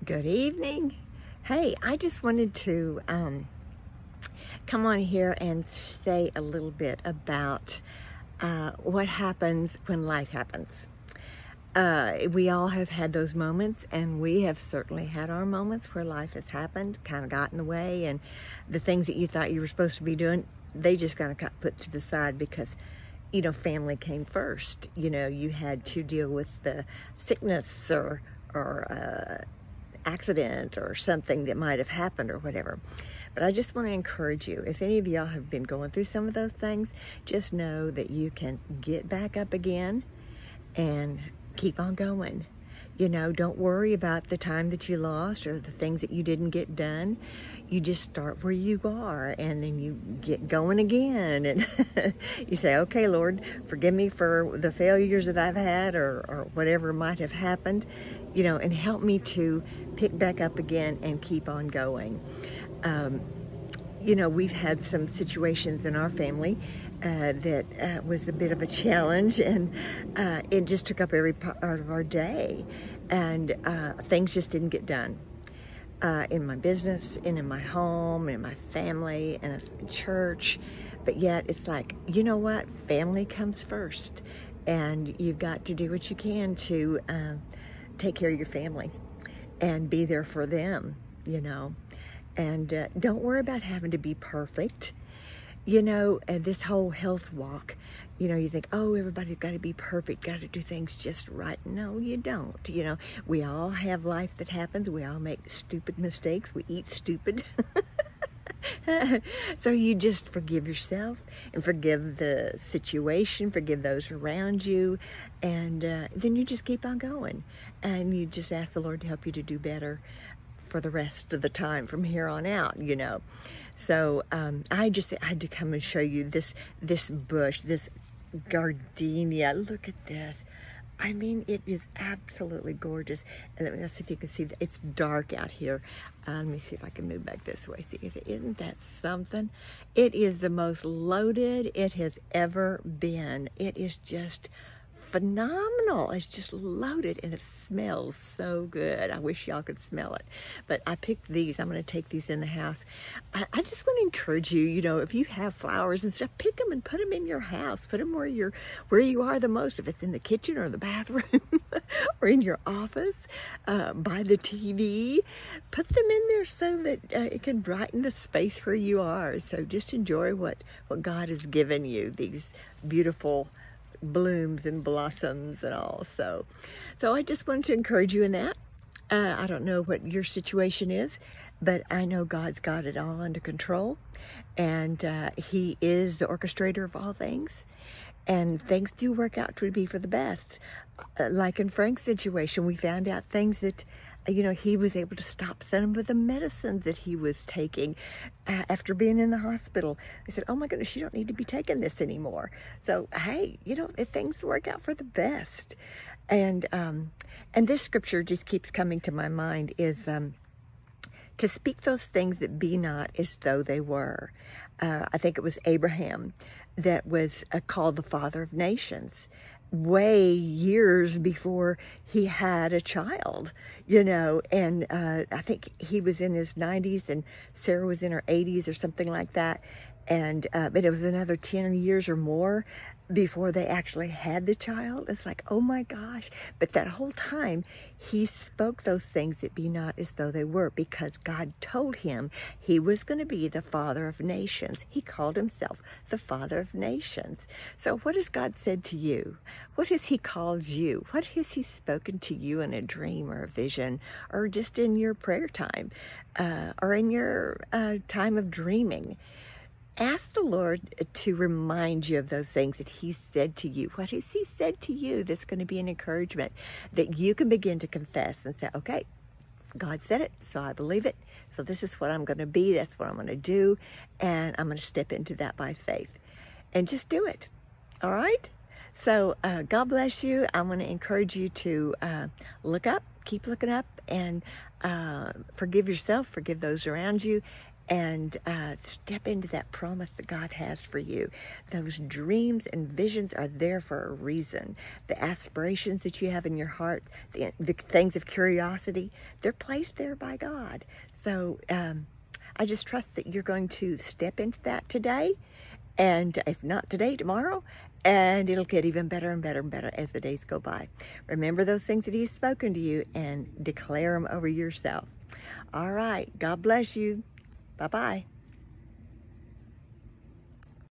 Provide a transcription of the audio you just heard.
Good evening. Hey, I just wanted to come on here and say a little bit about what happens when life happens. We all have had those moments, and we have certainly had our moments where life has happened, kind of got in the way, and the things that you thought you were supposed to be doing, they just kind of got put to the side because, family came first. You had to deal with the sickness or accident or something that might have happened or whatever. But I just want to encourage you, if any of y'all have been going through some of those things, just know that you can get back up again and keep on going. Don't worry about the time that you lost or the things that you didn't get done. You just start where you are, and then you get going again. And you say, okay, Lord, forgive me for the failures that I've had or whatever might have happened, and help me to pick back up again and keep on going. We've had some situations in our family that was a bit of a challenge, and it just took up every part of our day, and things just didn't get done in my business and in my home, in my family, and in church. But yet it's like, you know what? Family comes first, and you've got to do what you can to take care of your family and be there for them, and don't worry about having to be perfect. This whole health walk, you think, oh, everybody's got to be perfect, got to do things just right. No, you don't. We all have life that happens. We all make stupid mistakes. We eat stupid. So you just forgive yourself and forgive the situation, forgive those around you, and then you just keep on going. And you just ask the Lord to help you to do better for the rest of the time from here on out, So I just had to come and show you this bush, this gardenia. Look at this. I mean, it is absolutely gorgeous. And let me see if you can see that. It's dark out here. Let me see if I can move back this way. See, isn't that something? It is the most loaded it has ever been. It is just phenomenal. It's just loaded, and it smells so good. I wish y'all could smell it. But I picked these. I'm going to take these in the house. I just want to encourage you, if you have flowers and stuff, pick them and put them in your house. Put them where you are the most. If it's in the kitchen or the bathroom or in your office, by the TV, put them in there so that it can brighten the space where you are. So just enjoy what God has given you, these beautiful blooms and blossoms and all. So I just wanted to encourage you in that. I don't know what your situation is, but I know God's got it all under control, and He is the orchestrator of all things, and things do work out to be for the best. Like in Frank's situation, we found out things that he was able to stop some of the medicines that he was taking after being in the hospital. They said, oh my goodness, you don't need to be taking this anymore. So, hey, things work out for the best. And this scripture just keeps coming to my mind is to speak those things that be not as though they were. I think it was Abraham that was called the father of nations way years before he had a child, and I think he was in his 90s and Sarah was in her 80s or something like that, and but it was another 10 years or more before they actually had the child. It's like, oh my gosh. But that whole time he spoke those things that be not as though they were, because God told him he was going to be the father of nations. He called himself the father of nations. So what has God said to you? What has he called you? What has he spoken to you in a dream or a vision, or just in your prayer time, or in your time of dreaming? Ask the Lord to remind you of those things that He said to you. What has He said to you that's going to be an encouragement that you can begin to confess and say, okay, God said it, so I believe it. So this is what I'm going to be. That's what I'm going to do. And I'm going to step into that by faith. And just do it. All right? So God bless you. I'm going to encourage you to look up, keep looking up, and forgive yourself, forgive those around you, and step into that promise that God has for you. Those dreams and visions are there for a reason. The aspirations that you have in your heart, the things of curiosity, they're placed there by God. So I just trust that you're going to step into that today, and if not today, tomorrow, and it'll get even better and better and better as the days go by. Remember those things that He's spoken to you and declare them over yourself. All right. God bless you. Bye-bye.